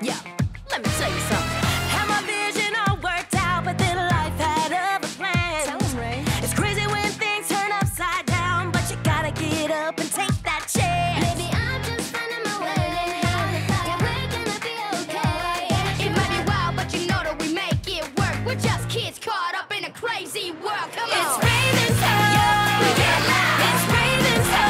Yeah, let me tell you something. Had my vision all worked out, but then life had other plans. Tell 'em, Ray. It's crazy when things turn upside down, but you gotta get up and take that chance. Maybe I'm just finding my way. Yeah, we're gonna be okay. It might be wild, but you know that we make it work. We're just kids caught up in a crazy world. Come on. It's raining so. We get loud. It's raining so.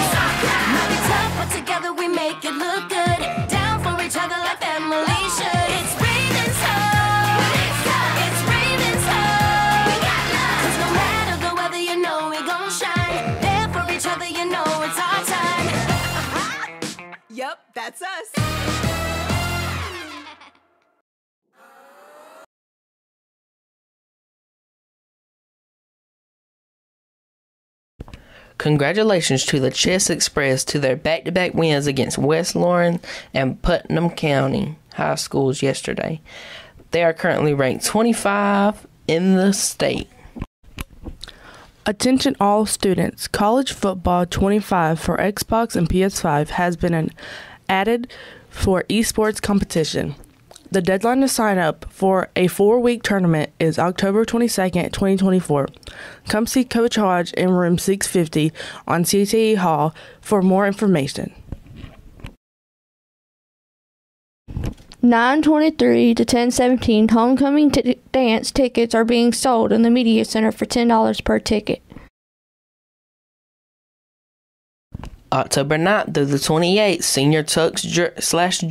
It's our crowd. Might be tough, but together we make it look good. Down for each other like family should. It's raining so. It's raining so. We got love. 'Cause no matter the weather, you know we gon' shine. There for each other, you know it's our time. Yep, that's us. Congratulations to the Chess Express to their back-to-back wins against West Lauren and Putnam County High Schools yesterday. They are currently ranked 25 in the state. Attention all students, College Football 25 for Xbox and PS5 has been added for esports competition. The deadline to sign up for a 4-week tournament is October 22nd, 2024. Come see Coach Hodge in room 650 on CTE Hall for more information. 9:23 to 10:17 homecoming dance tickets are being sold in the media center for $10 per ticket. October 9th through the 28th, Senior Tux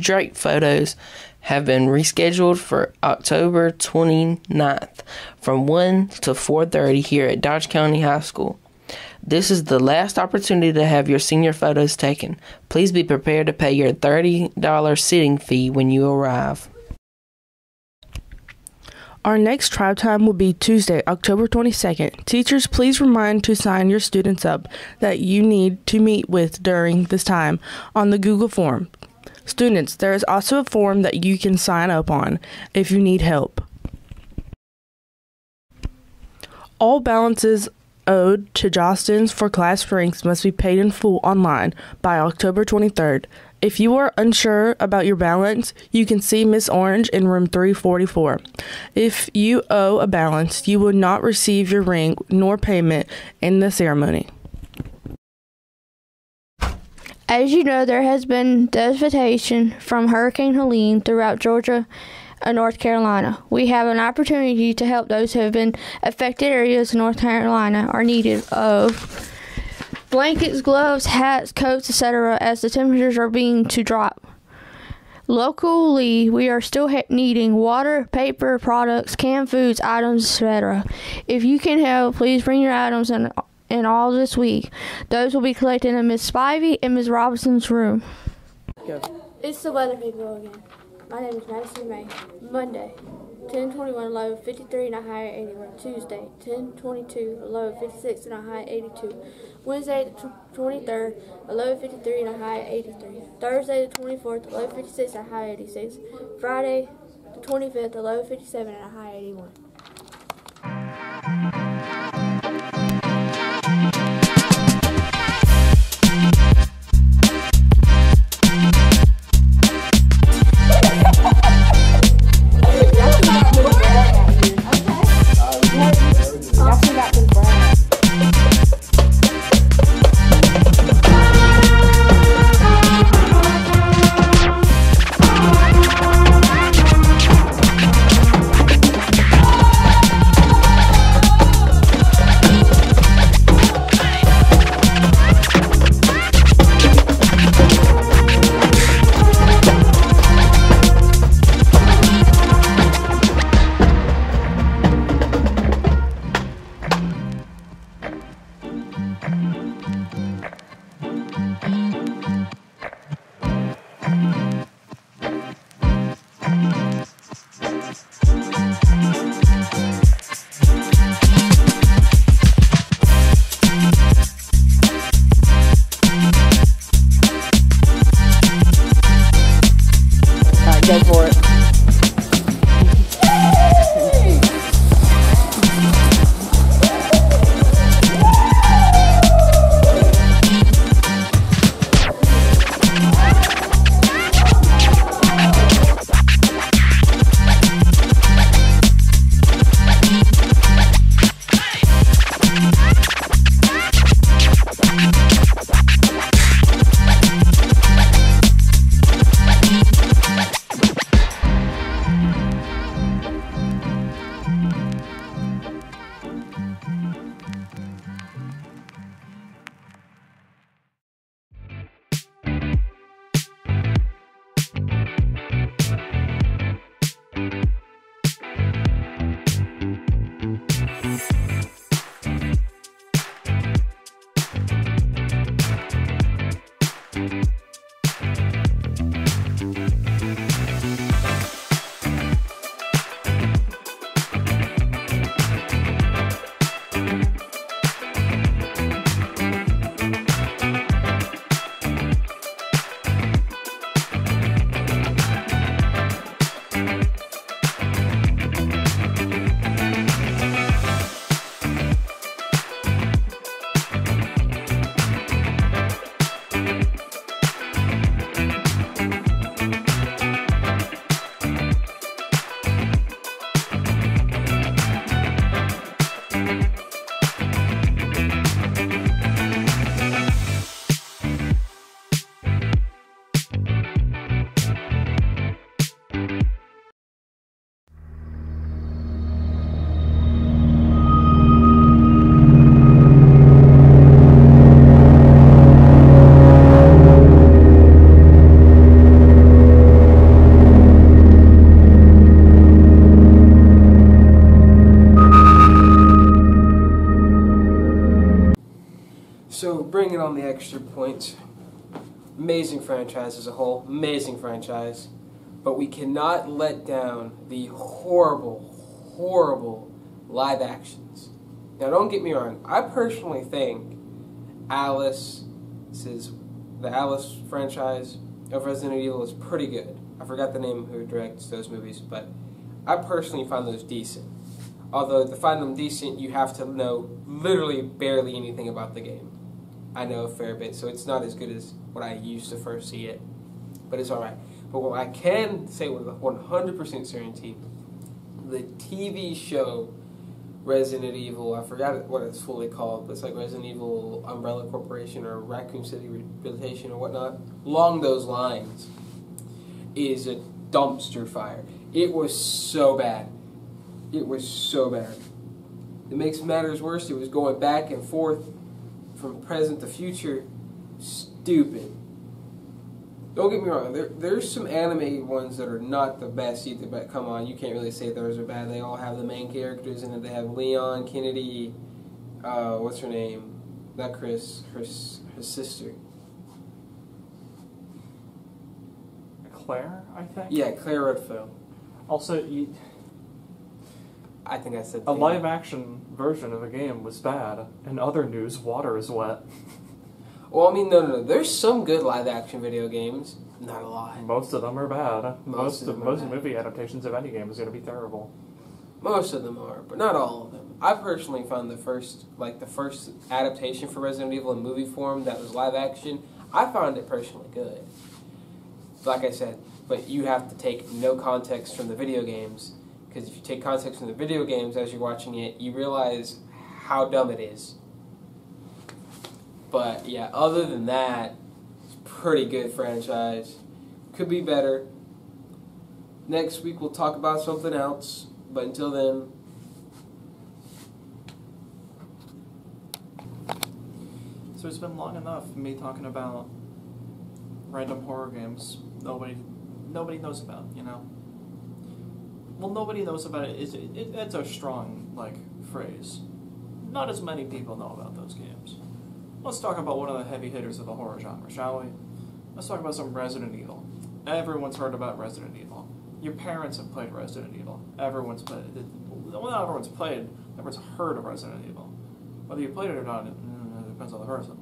/ Drake photos have been rescheduled for October 29th from 1 to 4:30 here at Dodge County High School. This is the last opportunity to have your senior photos taken. Please be prepared to pay your $30 sitting fee when you arrive. Our next tribe time will be Tuesday, October 22nd. Teachers, please remind to sign your students up that you need to meet with during this time on the Google form. Students, there is also a form that you can sign up on if you need help. All balances owed to Jostens for class ranks must be paid in full online by October 23rd. If you are unsure about your balance, you can see Miss Orange in room 344. If you owe a balance, you will not receive your ring nor payment in the ceremony. As you know, there has been devastation from Hurricane Helene throughout Georgia and North Carolina. We have an opportunity to help those who have been affected areas in North Carolina are needed of blankets, gloves, hats, coats, etc. as the temperatures are beginning to drop. Locally, we are still needing water, paper, products, canned foods, items, etc. If you can help, please bring your items in all this week. Those will be collected in Miss Spivey and Miss Robinson's room. It's the weather people again. My name is Madison May. Monday, 10:21, low 53 and a high at 81. Tuesday, 10:22, a low 56 and a high at 82. Wednesday, the 23rd, a low 53 and a high at 83. Thursday, the 24th, a low 56 and a high at 86. Friday, the 25th, a low 57 and a high at 81. Go for it. extra points. Amazing franchise as a whole. Amazing franchise. But we cannot let down the horrible, horrible live actions. Now, don't get me wrong. I personally think the Alice franchise of Resident Evil is pretty good. I forgot the name of who directs those movies, but I personally find those decent. Although to find them decent, you have to know literally barely anything about the game. I know a fair bit, so it's not as good as when I used to first see it, but it's alright. But what I can say with 100% certainty, the TV show Resident Evil, I forgot what it's fully called, but it's like Resident Evil Umbrella Corporation or Raccoon City Rehabilitation or whatnot, along those lines, is a dumpster fire. It was so bad. It was so bad. It makes matters worse, it was going back and forth from present to future. Stupid. Don't get me wrong, there's some animated ones that are not the best either, but come on, you can't really say those are bad. They all have the main characters in it. They have Leon, Kennedy, what's her name? Not Chris, her sister. Claire, I think? Yeah, Claire Redfield. Also, I think I said a live-action version of a game was bad. In other news, water is wet. Well, I mean, no. There's some good live-action video games. Not a lot. Most of them are bad. Most are bad. movie adaptations of any game is going to be terrible. Most of them are, but not all of them. I personally found the first adaptation for Resident Evil in movie form that was live-action, I found it personally good. Like I said, but you have to take no context from the video games, because if you take context from the video games as you're watching it, you realize how dumb it is. But yeah, other than that, it's a pretty good franchise. Could be better. Next week we'll talk about something else, but until then, so it's been long enough me talking about random horror games nobody knows about, you know? Well, nobody knows about it. It's a strong, phrase. Not as many people know about those games. Let's talk about one of the heavy hitters of the horror genre, shall we? Let's talk about some Resident Evil. Everyone's heard about Resident Evil. Your parents have played Resident Evil. Everyone's played it. Well, not everyone's played, everyone's heard of Resident Evil. Whether you played it or not, it depends on the person.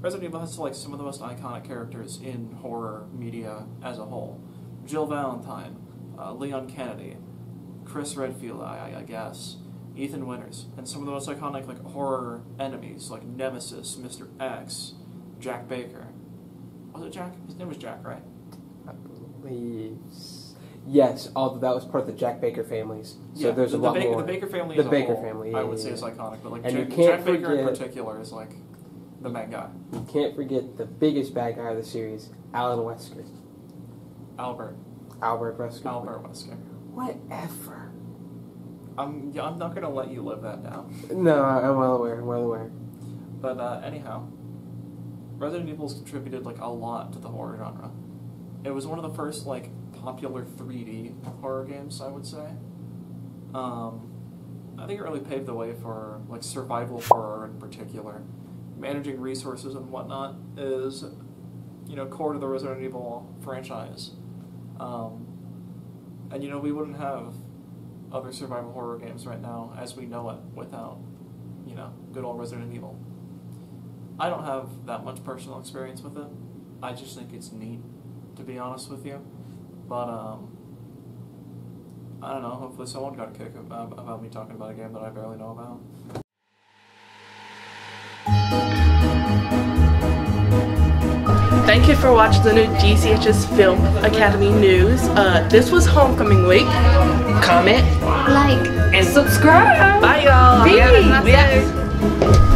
Resident Evil has some of the most iconic characters in horror media as a whole. Jill Valentine, Leon Kennedy, Chris Redfield, I guess, Ethan Winters, and some of the most iconic horror enemies like Nemesis, Mr. X, Jack Baker. Was it Jack? His name was Jack, right? I believe. Yes, although that was part of the Jack Baker families. So yeah, there's a lot more. The Baker family. The Baker family. Yeah, I would say is iconic, but Jack Baker in particular is the main guy. You can't forget the biggest bad guy of the series, Alan Wesker. Albert Wesker. Albert Wesker. Whatever. I'm not gonna let you live that down. No, I'm well aware. But anyhow, Resident Evil's contributed a lot to the horror genre. It was one of the first popular 3D horror games, I would say. I think it really paved the way for survival horror in particular. Managing resources and whatnot is, core to the Resident Evil franchise. And we wouldn't have other survival horror games right now as we know it without, good old Resident Evil. I don't have that much personal experience with it. I just think it's neat, to be honest with you. But, I don't know, hopefully someone got a kick about me talking about a game that I barely know about. Thank you for watching the new GCHS Film Academy News. This was Homecoming Week. Comment, Like, and subscribe. Bye, y'all. Yeah.